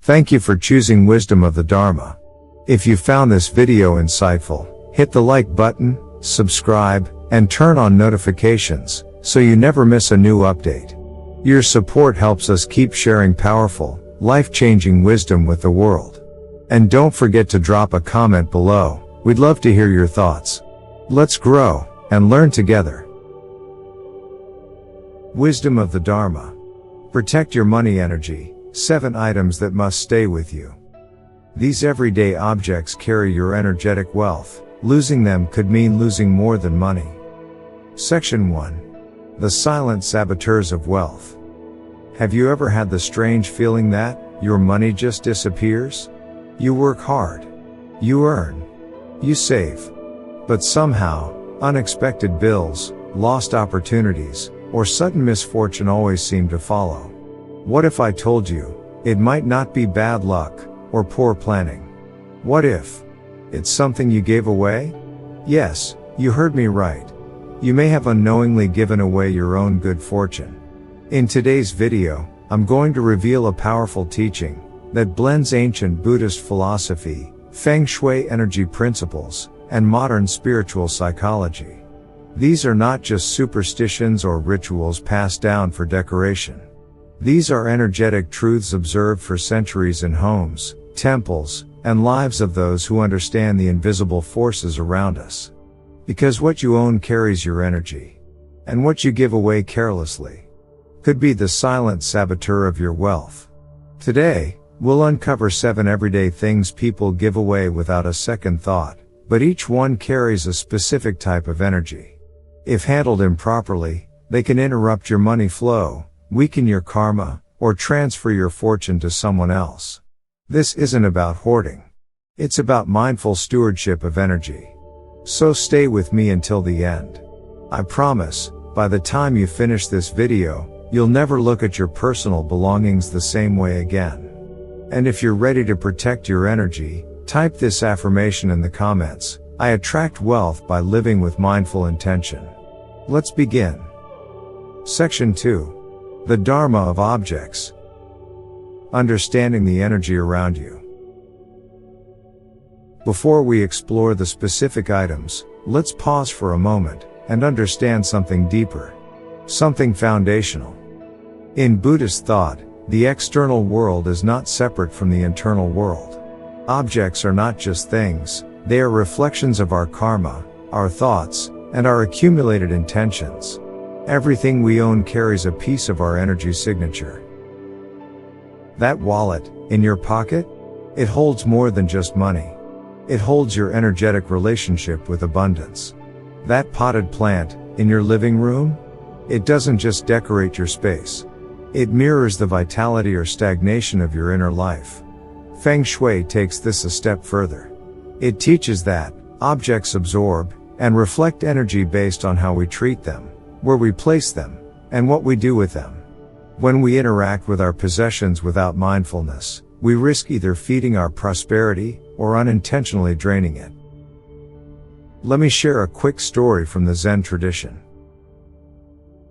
Thank you for choosing Wisdom of the Dharma. If you found this video insightful, hit the like button, subscribe, and turn on notifications so you never miss a new update. Your support helps us keep sharing powerful, life-changing wisdom with the world. And don't forget to drop a comment below. We'd love to hear your thoughts. Let's grow and learn together. Wisdom of the Dharma. Protect your money energy. 7 items that must stay with you. These everyday objects carry your energetic wealth. Losing them could mean losing more than money. Section 1. The silent saboteurs of wealth. Have you ever had the strange feeling that your money just disappears? You work hard. You earn. You save. But somehow, unexpected bills, lost opportunities, or sudden misfortune always seem to follow. What if I told you, it might not be bad luck, or poor planning? What if it's something you gave away? Yes, you heard me right. You may have unknowingly given away your own good fortune. In today's video, I'm going to reveal a powerful teaching that blends ancient Buddhist philosophy, Feng Shui energy principles, and modern spiritual psychology. These are not just superstitions or rituals passed down for decoration. These are energetic truths observed for centuries in homes, temples, and lives of those who understand the invisible forces around us. Because what you own carries your energy. And what you give away carelessly could be the silent saboteur of your wealth. Today, we'll uncover 7 everyday things people give away without a second thought, but each one carries a specific type of energy. If handled improperly, they can interrupt your money flow, weaken your karma, or transfer your fortune to someone else. This isn't about hoarding. It's about mindful stewardship of energy. So stay with me until the end. I promise, by the time you finish this video, you'll never look at your personal belongings the same way again. And if you're ready to protect your energy, type this affirmation in the comments: I attract wealth by living with mindful intention. Let's begin. Section 2. The Dharma of objects. Understanding the energy around you. Before we explore the specific items, let's pause for a moment and understand something deeper. Something foundational. In Buddhist thought, the external world is not separate from the internal world. Objects are not just things, they are reflections of our karma, our thoughts, and our accumulated intentions. Everything we own carries a piece of our energy signature. That wallet, in your pocket? It holds more than just money. It holds your energetic relationship with abundance. That potted plant, in your living room? It doesn't just decorate your space. It mirrors the vitality or stagnation of your inner life. Feng Shui takes this a step further. It teaches that objects absorb and reflect energy based on how we treat them, where we place them, and what we do with them. When we interact with our possessions without mindfulness, we risk either feeding our prosperity or unintentionally draining it. Let me share a quick story from the Zen tradition.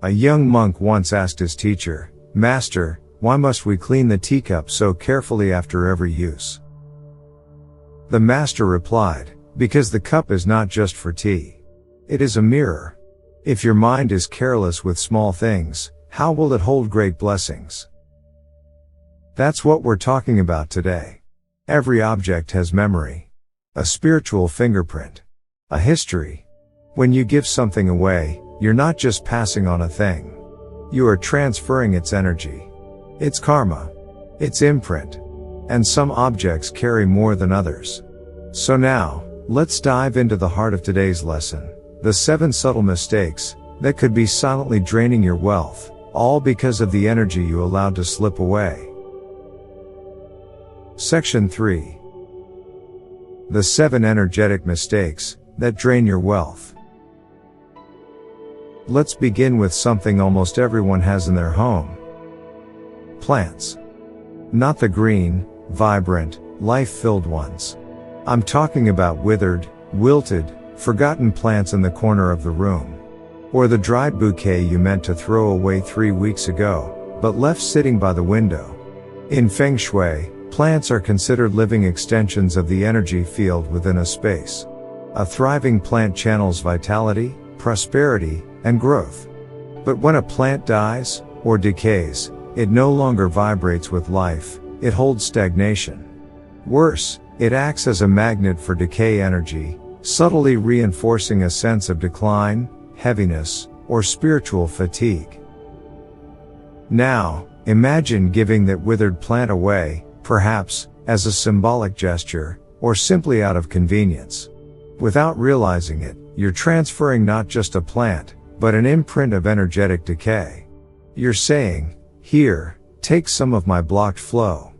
A young monk once asked his teacher, "Master, why must we clean the teacup so carefully after every use?" The master replied, "Because the cup is not just for tea. It is a mirror. If your mind is careless with small things, how will it hold great blessings?" That's what we're talking about today. Every object has memory. A spiritual fingerprint. A history. When you give something away, you're not just passing on a thing. You are transferring its energy. Its karma. Its imprint. And some objects carry more than others. So now, let's dive into the heart of today's lesson. The 7 subtle mistakes that could be silently draining your wealth, all because of the energy you allowed to slip away. Section 3. The 7 energetic mistakes that drain your wealth. Let's begin with something almost everyone has in their home. Plants. Not the green, vibrant, life-filled ones. I'm talking about withered, wilted, forgotten plants in the corner of the room. Or the dried bouquet you meant to throw away 3 weeks ago, but left sitting by the window. In Feng Shui, Plants are considered living extensions of the energy field within a space. A thriving plant channels vitality, prosperity, and growth. But when a plant dies, or decays, it no longer vibrates with life, it holds stagnation. Worse, it acts as a magnet for decay energy, subtly reinforcing a sense of decline, heaviness, or spiritual fatigue. Now, imagine giving that withered plant away, perhaps, as a symbolic gesture, or simply out of convenience. Without realizing it, you're transferring not just a plant, but an imprint of energetic decay. You're saying, "Here, take some of my blocked flow."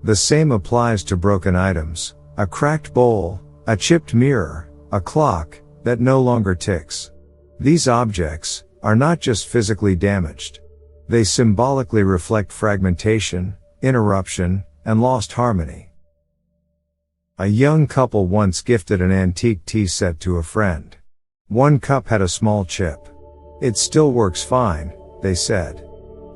The same applies to broken items, a cracked bowl, a chipped mirror, a clock that no longer ticks. These objects are not just physically damaged. They symbolically reflect fragmentation, interruption, and lost harmony. A young couple once gifted an antique tea set to a friend. One cup had a small chip. "It still works fine," they said.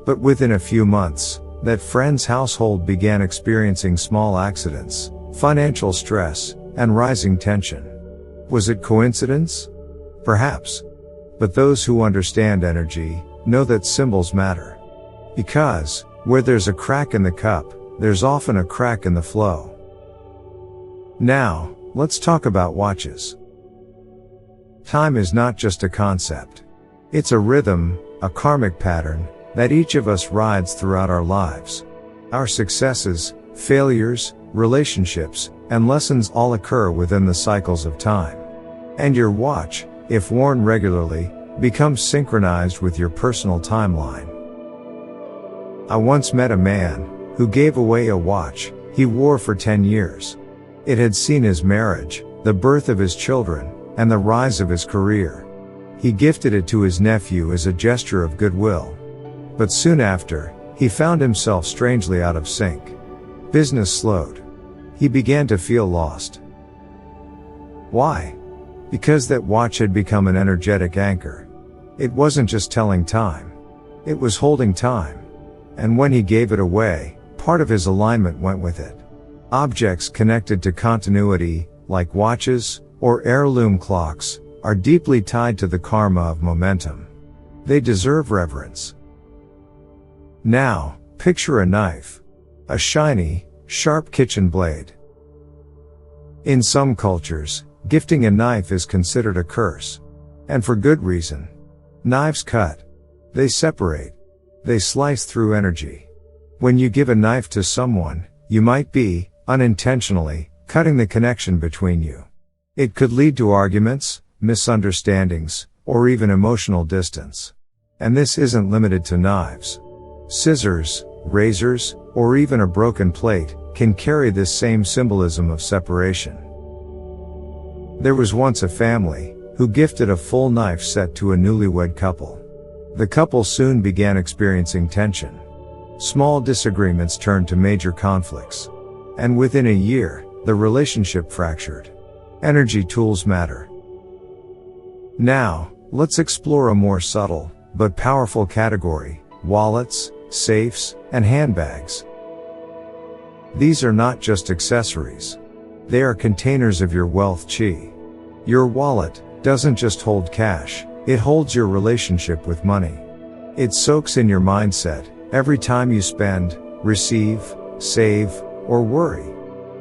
But within a few months, that friend's household began experiencing small accidents, financial stress, and rising tension. Was it coincidence? Perhaps. But those who understand energy know that symbols matter. Because, where there's a crack in the cup, there's often a crack in the flow. Now, let's talk about watches. Time is not just a concept. It's a rhythm, a karmic pattern, that each of us rides throughout our lives. Our successes, failures, relationships, and lessons all occur within the cycles of time. And your watch, if worn regularly, becomes synchronized with your personal timeline. I once met a man who gave away a watch he wore for 10 years. It had seen his marriage, the birth of his children, and the rise of his career. He gifted it to his nephew as a gesture of goodwill. But soon after, he found himself strangely out of sync. Business slowed. He began to feel lost. Why? Because that watch had become an energetic anchor. It wasn't just telling time. It was holding time. And when he gave it away, part of his alignment went with it. Objects connected to continuity, like watches, or heirloom clocks, are deeply tied to the karma of momentum. They deserve reverence. Now, picture a knife. A shiny, sharp kitchen blade. In some cultures, gifting a knife is considered a curse. And for good reason. Knives cut. They separate. They slice through energy. When you give a knife to someone, you might be, unintentionally, cutting the connection between you. It could lead to arguments, misunderstandings, or even emotional distance. And this isn't limited to knives. Scissors, razors, or even a broken plate can carry this same symbolism of separation. There was once a family who gifted a full knife set to a newlywed couple. The couple soon began experiencing tension. Small disagreements turned to major conflicts. And within a year, the relationship fractured. Energy tools matter. Now, let's explore a more subtle, but powerful category: wallets, safes, and handbags. These are not just accessories. They are containers of your wealth chi. Your wallet doesn't just hold cash, it holds your relationship with money. It soaks in your mindset every time you spend, receive, save, or worry.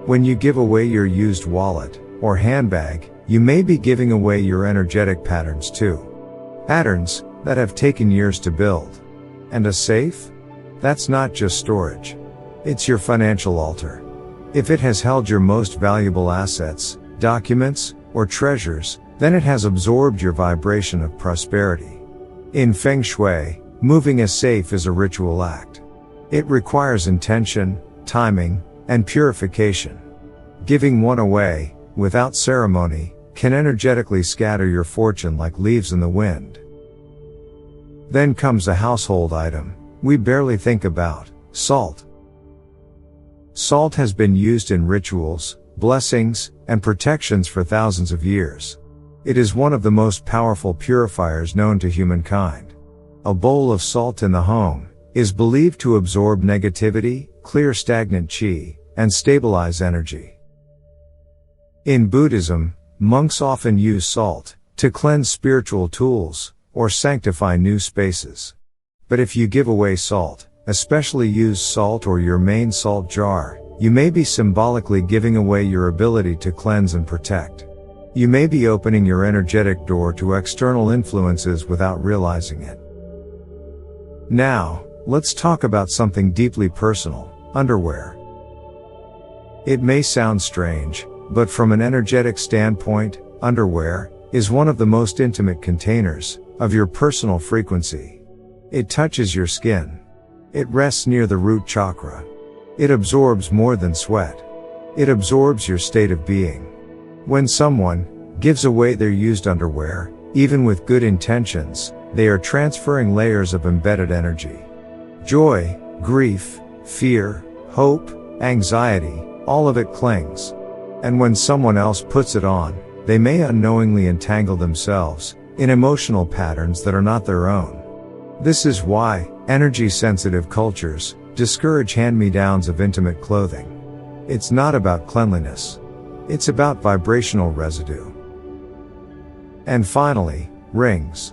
When you give away your used wallet or handbag, you may be giving away your energetic patterns too. Patterns that have taken years to build. And a safe? That's not just storage. It's your financial altar. If it has held your most valuable assets, documents, or treasures, then it has absorbed your vibration of prosperity. In Feng Shui, moving a safe is a ritual act. It requires intention, timing, and purification. Giving one away, without ceremony, can energetically scatter your fortune like leaves in the wind. Then comes a household item we barely think about: salt. Salt has been used in rituals, blessings, and protections for thousands of years. It is one of the most powerful purifiers known to humankind. A bowl of salt in the home is believed to absorb negativity, clear stagnant qi, and stabilize energy. In Buddhism, monks often use salt to cleanse spiritual tools or sanctify new spaces. But if you give away salt, especially used salt or your main salt jar, you may be symbolically giving away your ability to cleanse and protect. You may be opening your energetic door to external influences without realizing it. Now, let's talk about something deeply personal: underwear. It may sound strange, but from an energetic standpoint, underwear is one of the most intimate containers of your personal frequency. It touches your skin. It rests near the root chakra. It absorbs more than sweat. It absorbs your state of being. When someone gives away their used underwear, even with good intentions, they are transferring layers of embedded energy. Joy, grief, fear, hope, anxiety, all of it clings. And when someone else puts it on, they may unknowingly entangle themselves in emotional patterns that are not their own. This is why energy-sensitive cultures discourage hand-me-downs of intimate clothing. It's not about cleanliness. It's about vibrational residue. And finally, rings.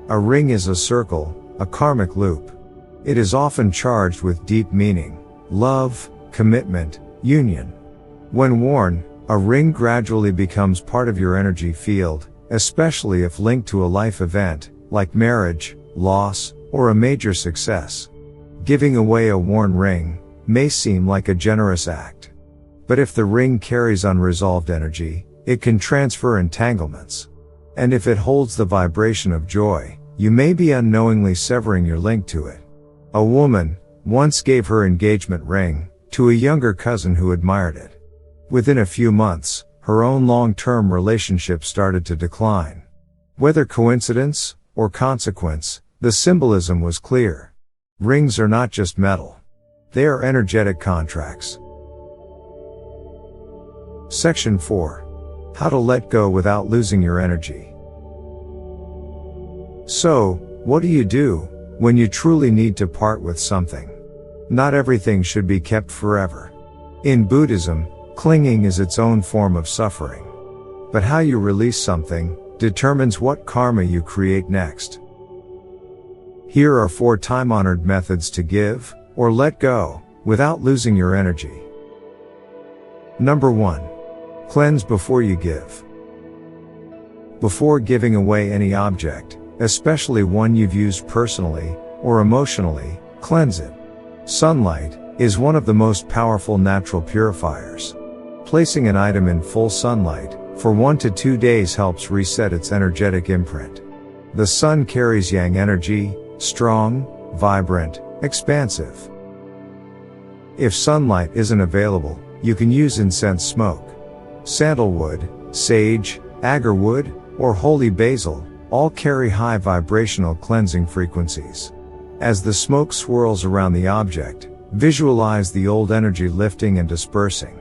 A ring is a circle, a karmic loop. It is often charged with deep meaning: love, commitment, union. When worn, a ring gradually becomes part of your energy field, especially if linked to a life event, like marriage, loss, or a major success. Giving away a worn ring may seem like a generous act. But if the ring carries unresolved energy, it can transfer entanglements. And if it holds the vibration of joy, you may be unknowingly severing your link to it. A woman once gave her engagement ring to a younger cousin who admired it. Within a few months, her own long-term relationship started to decline. Whether coincidence or consequence, the symbolism was clear. Rings are not just metal. They are energetic contracts. Section 4. How to let go without losing your energy. So, what do you do when you truly need to part with something? Not everything should be kept forever. In Buddhism, clinging is its own form of suffering. But how you release something determines what karma you create next. Here are 4 time-honored methods to give, or let go, without losing your energy. Number 1. Cleanse before you give. Before giving away any object, especially one you've used personally or emotionally, cleanse it. Sunlight is one of the most powerful natural purifiers. Placing an item in full sunlight for 1 to 2 days helps reset its energetic imprint. The sun carries yang energy, strong, vibrant, expansive. If sunlight isn't available, you can use incense smoke. Sandalwood, sage, agarwood, or holy basil all carry high vibrational cleansing frequencies. As the smoke swirls around the object, visualize the old energy lifting and dispersing.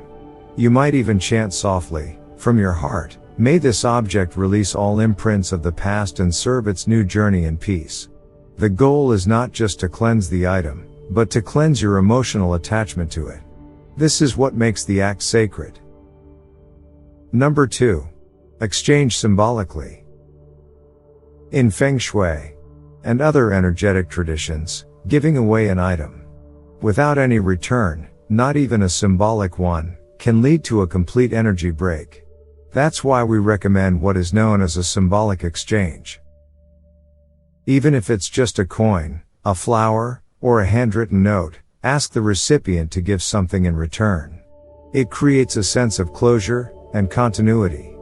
You might even chant softly, from your heart, "May this object release all imprints of the past and serve its new journey in peace." The goal is not just to cleanse the item, but to cleanse your emotional attachment to it. This is what makes the act sacred. Number 2. Exchange symbolically. In Feng Shui and other energetic traditions, giving away an item without any return, not even a symbolic one, can lead to a complete energy break. That's why we recommend what is known as a symbolic exchange. Even if it's just a coin, a flower, or a handwritten note, ask the recipient to give something in return. It creates a sense of closure and continuity.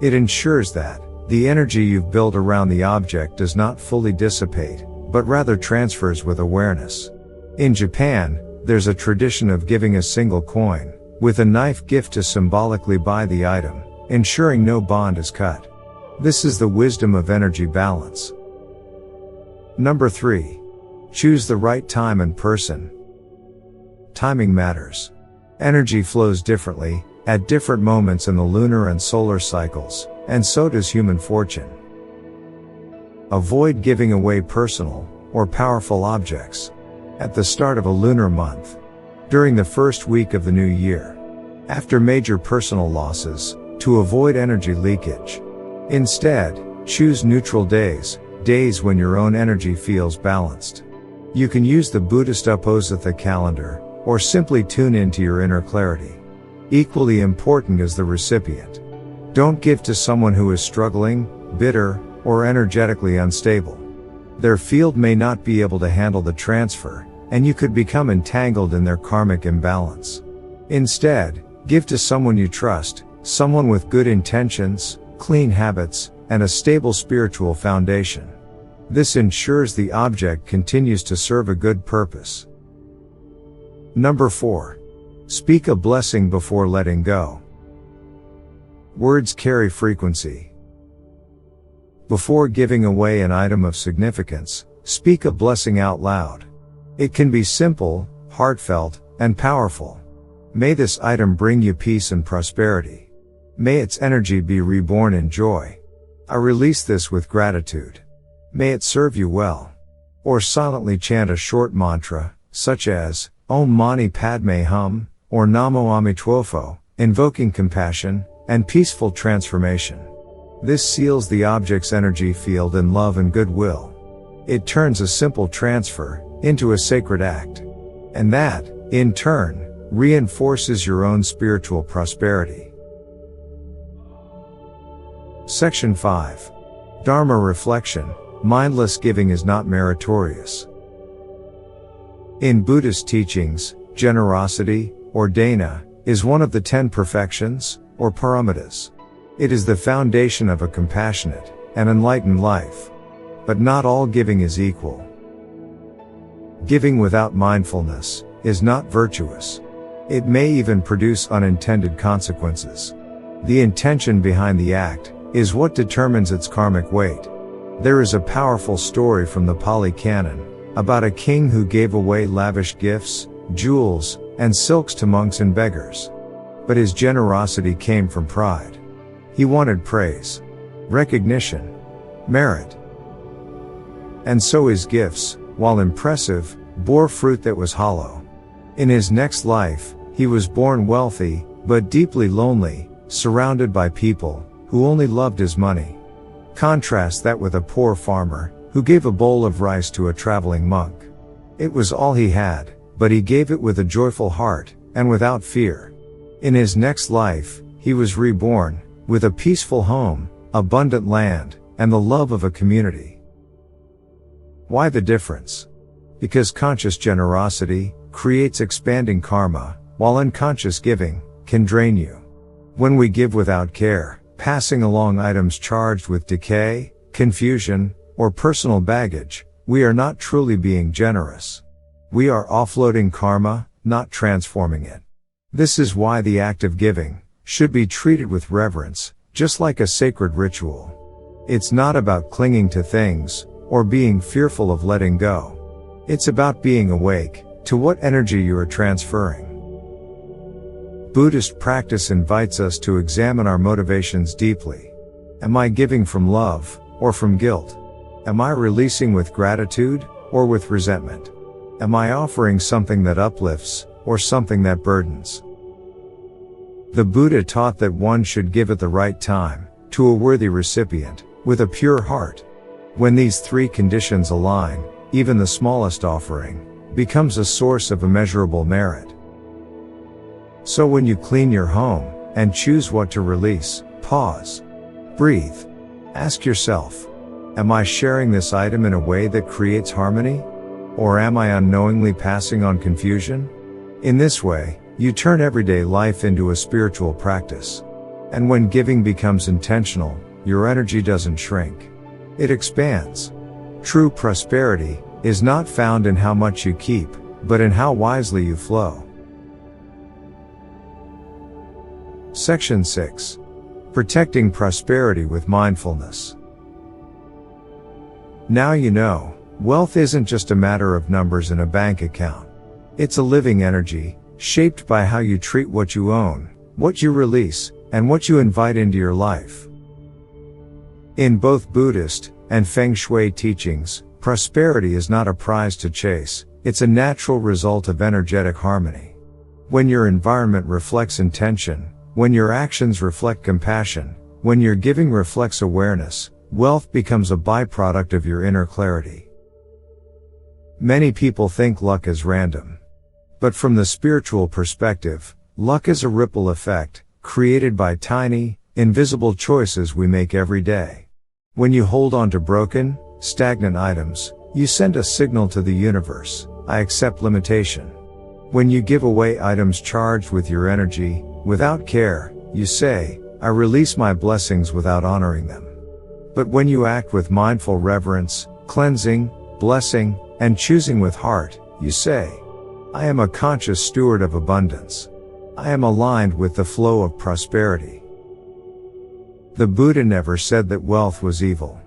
It ensures that the energy you've built around the object does not fully dissipate, but rather transfers with awareness. In Japan, there's a tradition of giving a single coin with a knife gift to symbolically buy the item, ensuring no bond is cut. This is the wisdom of energy balance. Number 3. Choose the right time and person. Timing matters. Energy flows differently at different moments in the lunar and solar cycles, and so does human fortune. Avoid giving away personal or powerful objects. At the start of a lunar month. During the first week of the new year. After major personal losses, to avoid energy leakage. Instead, choose neutral days, days when your own energy feels balanced. You can use the Buddhist Uposatha calendar, or simply tune into your inner clarity. Equally important is the recipient. Don't give to someone who is struggling, bitter, or energetically unstable. Their field may not be able to handle the transfer, and you could become entangled in their karmic imbalance. Instead, give to someone you trust, someone with good intentions, clean habits, and a stable spiritual foundation. This ensures the object continues to serve a good purpose. Number 4. Speak a blessing before letting go. Words carry frequency. Before giving away an item of significance, speak a blessing out loud. It can be simple, heartfelt, and powerful. May this item bring you peace and prosperity. May its energy be reborn in joy. I release this with gratitude. May it serve you well. Or silently chant a short mantra, such as, Om Mani Padme Hum, or Namo Amitwofo, invoking compassion and peaceful transformation. This seals the object's energy field in love and goodwill. It turns a simple transfer into a sacred act. And that, in turn, reinforces your own spiritual prosperity. Section 5. Dharma Reflection. Mindless giving is not meritorious. In Buddhist teachings, generosity, or dana, is one of the 10 perfections, or paramitas. It is the foundation of a compassionate and enlightened life. But not all giving is equal. Giving without mindfulness is not virtuous. It may even produce unintended consequences. The intention behind the act is what determines its karmic weight. There is a powerful story from the Pali Canon about a king who gave away lavish gifts, jewels, and silks to monks and beggars. But his generosity came from pride. He wanted praise, recognition, merit. And so his gifts, while impressive, bore fruit that was hollow. In his next life, he was born wealthy, but deeply lonely, surrounded by people who only loved his money. Contrast that with a poor farmer who gave a bowl of rice to a traveling monk. It was all he had, but he gave it with a joyful heart and without fear. In his next life, he was reborn with a peaceful home, abundant land, and the love of a community. Why the difference? Because conscious generosity creates expanding karma, while unconscious giving can drain you. When we give without care, passing along items charged with decay, confusion, or personal baggage, we are not truly being generous. We are offloading karma, not transforming it. This is why the act of giving should be treated with reverence, just like a sacred ritual. It's not about clinging to things, or being fearful of letting go. It's about being awake to what energy you are transferring. Buddhist practice invites us to examine our motivations deeply. Am I giving from love, or from guilt? Am I releasing with gratitude, or with resentment? Am I offering something that uplifts, or something that burdens? The Buddha taught that one should give at the right time, to a worthy recipient, with a pure heart. When these three conditions align, even the smallest offering becomes a source of immeasurable merit. So when you clean your home, and choose what to release, pause. Breathe. Ask yourself, am I sharing this item in a way that creates harmony? Or am I unknowingly passing on confusion? In this way, you turn everyday life into a spiritual practice. And when giving becomes intentional, your energy doesn't shrink. It expands. True prosperity is not found in how much you keep, but in how wisely you flow. Section 6. Protecting prosperity with mindfulness. Now you know, wealth isn't just a matter of numbers in a bank account. It's a living energy, shaped by how you treat what you own, what you release, and what you invite into your life. In both Buddhist and Feng Shui teachings, Prosperity is not a prize to chase, it's a natural result of energetic harmony. When your environment reflects intention, when your actions reflect compassion, when your giving reflects awareness, wealth becomes a byproduct of your inner clarity. Many people think luck is random. But from the spiritual perspective, luck is a ripple effect, created by tiny, invisible choices we make every day. When you hold on to broken, stagnant items, you send a signal to the universe, I accept limitation. When you give away items charged with your energy, without care, you say, I release my blessings without honoring them. But when you act with mindful reverence, cleansing, blessing, and choosing with heart, you say, I am a conscious steward of abundance. I am aligned with the flow of prosperity. The Buddha never said that wealth was evil.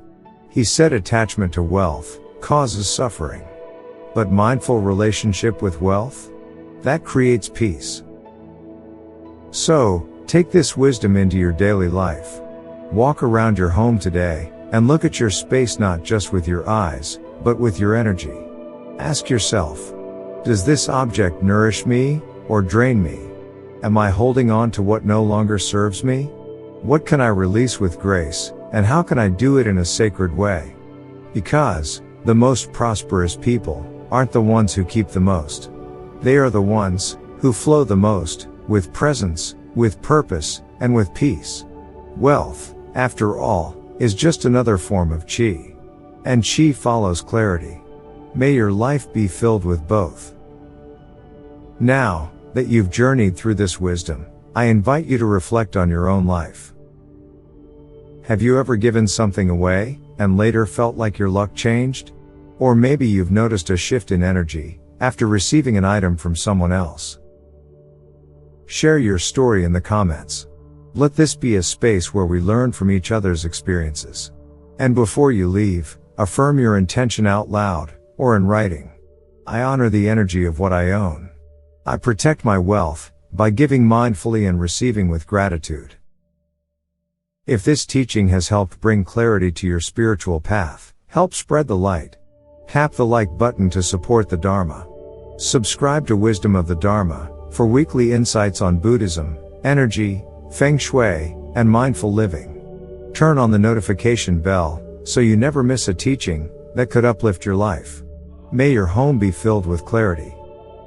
He said attachment to wealth causes suffering. But mindful relationship with wealth? That creates peace. So, take this wisdom into your daily life. Walk around your home today, and look at your space not just with your eyes, but with your energy. Ask yourself, does this object nourish me, or drain me? Am I holding on to what no longer serves me? What can I release with grace, and how can I do it in a sacred way? Because, the most prosperous people aren't the ones who keep the most. They are the ones who flow the most, with presence, with purpose, and with peace. Wealth, after all, is just another form of chi. And chi follows clarity. May your life be filled with both. Now, that you've journeyed through this wisdom, I invite you to reflect on your own life. Have you ever given something away, and later felt like your luck changed? Or maybe you've noticed a shift in energy, after receiving an item from someone else. Share your story in the comments. Let this be a space where we learn from each other's experiences. And before you leave, affirm your intention out loud, or in writing. I honor the energy of what I own. I protect my wealth, by giving mindfully and receiving with gratitude. If this teaching has helped bring clarity to your spiritual path, help spread the light. Tap the like button to support the Dharma. Subscribe to Wisdom of the Dharma, for weekly insights on Buddhism, energy, Feng Shui, and mindful living. Turn on the notification bell, so you never miss a teaching that could uplift your life. May your home be filled with clarity.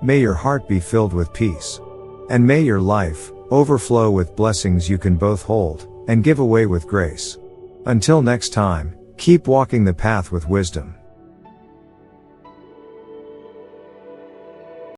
May your heart be filled with peace. And may your life overflow with blessings you can both hold and give away with grace. Until next time, keep walking the path with wisdom.